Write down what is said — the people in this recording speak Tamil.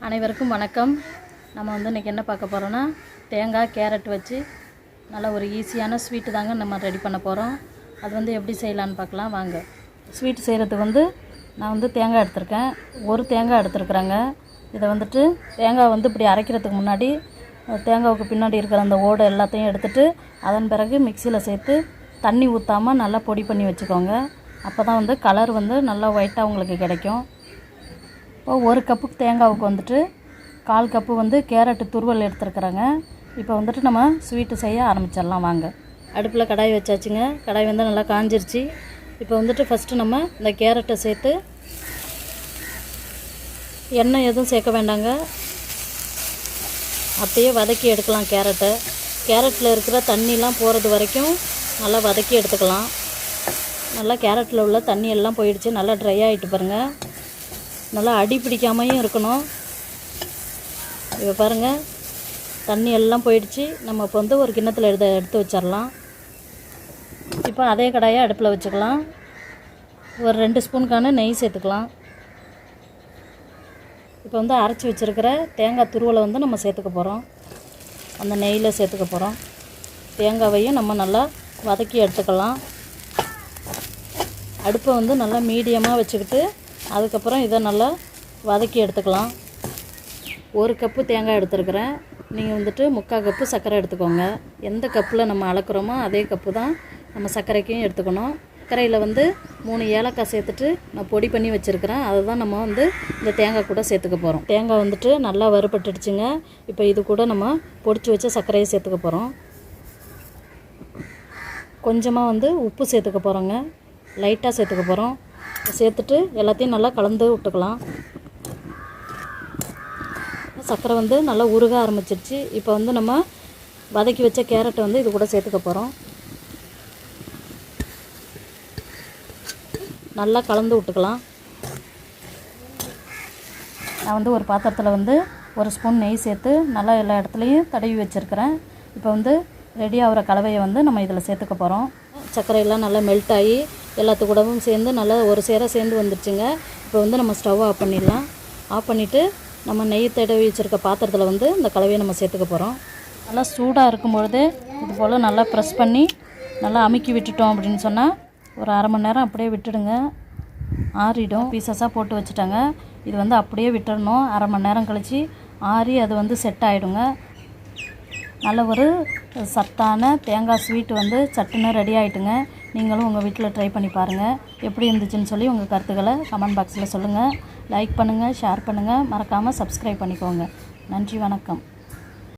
அனைவருக்கும் வணக்கம். நம்ம இன்றைக்கி என்ன பார்க்க போகிறோன்னா, தேங்காய் கேரட் வச்சு நல்ல ஒரு ஈஸியான ஸ்வீட்டு தாங்க நம்ம ரெடி பண்ண போகிறோம். அது எப்படி செய்யலான்னு பார்க்கலாம் வாங்க. ஸ்வீட் செய்கிறதுக்கு நான் தேங்காய் எடுத்திருக்கேன். ஒரு தேங்காய் எடுத்துருக்குறேங்க. இதை தேங்காய் இப்படி அரைக்கிறதுக்கு முன்னாடி தேங்காவுக்கு பின்னாடி இருக்கிற அந்த ஓடை எல்லாத்தையும் எடுத்துகிட்டு அதன் பிறகு மிக்சியில் சேர்த்து தண்ணி ஊற்றாமல் நல்லா பொடி பண்ணி வச்சுக்கோங்க. அப்போ தான் கலர் நல்லா ஒயிட்டாக உங்களுக்கு கிடைக்கும். இப்போ ஒரு கப்புக்கு தேங்காவுக்கு 1/4 கப்பு கேரட்டு துருவல் எடுத்துருக்குறேங்க. இப்போ நம்ம ஸ்வீட்டு செய்ய ஆரம்பிச்சிடலாம் வாங்க. அடுப்பில் கடாய் வச்சாச்சுங்க. கடாய் நல்லா காஞ்சிருச்சு. இப்போ ஃபஸ்ட்டு நம்ம இந்த கேரட்டை சேர்த்து எண்ணெய் எதுவும் சேர்க்க வேண்டாங்க, அப்படியே வதக்கி எடுக்கலாம். கேரட்டில் இருக்கிற தண்ணிலாம் போகிறது வரைக்கும் நல்லா வதக்கி எடுத்துக்கலாம். நல்லா கேரட்டில் உள்ள தண்ணி எல்லாம் போயிடுச்சு. நல்லா ட்ரை ஆகிட்டு பாருங்கள். நல்லா அடி பிடிக்காமையும் இருக்கணும். இப்போ பாருங்கள், தண்ணி எல்லாம் போயிடுச்சு. நம்ம இப்போ ஒரு கிண்ணத்தில் எடுத்து வச்சிடலாம். இப்போ அதே கடாயை அடுப்பில் வச்சுக்கலாம். ஒரு 2 ஸ்பூனுக்கான நெய் சேர்த்துக்கலாம். இப்போ அரைச்சி வச்சுருக்கிற தேங்காய் துருவலை நம்ம சேர்த்துக்க போகிறோம். அந்த நெய்யில் சேர்த்துக்க போகிறோம். தேங்காவையும் நம்ம நல்லா வதக்கி எடுத்துக்கலாம். அடுப்பை நல்லா மீடியமாக வச்சுக்கிட்டு அதுக்கப்புறம் இதை நல்லா வதக்கி எடுத்துக்கலாம். 1 கப்பு தேங்காய் எடுத்துருக்குறேன். நீங்கள் 3/4 கப்பு சர்க்கரை எடுத்துக்கோங்க. எந்த கப்பில் நம்ம அளக்குறோமோ அதே கப்பு தான் நம்ம சர்க்கரைக்கும் எடுத்துக்கணும். சர்க்கரையில் 3 ஏலக்காய் சேர்த்துட்டு நான் பொடி பண்ணி வச்சுருக்கிறேன். அதை தான் நம்ம இந்த தேங்காய் கூட சேர்த்துக்க போகிறோம். தேங்காய் நல்லா வறுபட்டுடுச்சுங்க. இப்போ இது கூட நம்ம பொடிச்சு வச்ச சர்க்கரையை சேர்த்துக்க போகிறோம். கொஞ்சமாக உப்பு சேர்த்துக்க போகிறோங்க. லைட்டாக சேர்த்துக்க போகிறோம். சேர்த்துட்டு எல்லாத்தையும் நல்லா கலந்து விட்டுக்கலாம். சர்க்கரை நல்லா உருக ஆரம்பிச்சிருச்சு. இப்போ நம்ம வதக்கி வச்ச கேரட்டை இது கூட சேர்த்துக்க போகிறோம். நல்லா கலந்து விட்டுக்கலாம். நான் ஒரு பாத்திரத்தில் 1 ஸ்பூன் நெய் சேர்த்து நல்லா எல்லா இடத்துலையும் தடவி வச்சுருக்கிறேன். இப்போ ரெடி ஆகிற கலவையை நம்ம இதில் சேர்த்துக்க போகிறோம். சர்க்கரையெல்லாம் நல்லா மெல்ட் ஆகி எல்லாத்துக்கூடவும் சேர்ந்து நல்லா ஒரு சேர சேர்ந்து வந்துடுச்சுங்க. இப்போ நம்ம ஸ்டவ் ஆஃப் பண்ணிடலாம். ஆஃப் பண்ணிவிட்டு நம்ம நெய் தடவி வச்சுருக்க பாத்திரத்தில் இந்த கலவையை நம்ம சேர்த்துக்க போகிறோம். நல்லா சூடாக இருக்கும்பொழுது இது போல் நல்லா ப்ரெஸ் பண்ணி நல்லா அமுக்கி விட்டுட்டோம் அப்படின்னு சொன்னால் ஒரு 1/2 மணி நேரம் அப்படியே விட்டுடுங்க. ஆறிடும். பீசஸாக போட்டு வச்சுட்டாங்க. இது அப்படியே விட்டுடணும். 1/2 மணி நேரம் கழித்து ஆறி அது செட் ஆகிடுங்க. நல்ல ஒரு சத்தான தேங்காய் ஸ்வீட்டு சட்டுன்னு ரெடி ஆகிட்டுங்க. நீங்களும் உங்கள் வீட்டில் ட்ரை பண்ணி பாருங்கள். எப்படி இருந்துச்சுன்னு சொல்லி உங்கள் கருத்துக்களை கமெண்ட் பாக்ஸில் சொல்லுங்கள். லைக் பண்ணுங்கள், ஷேர் பண்ணுங்கள், மறக்காமல் சப்ஸ்கிரைப் பண்ணிக்கோங்க. நன்றி, வணக்கம்.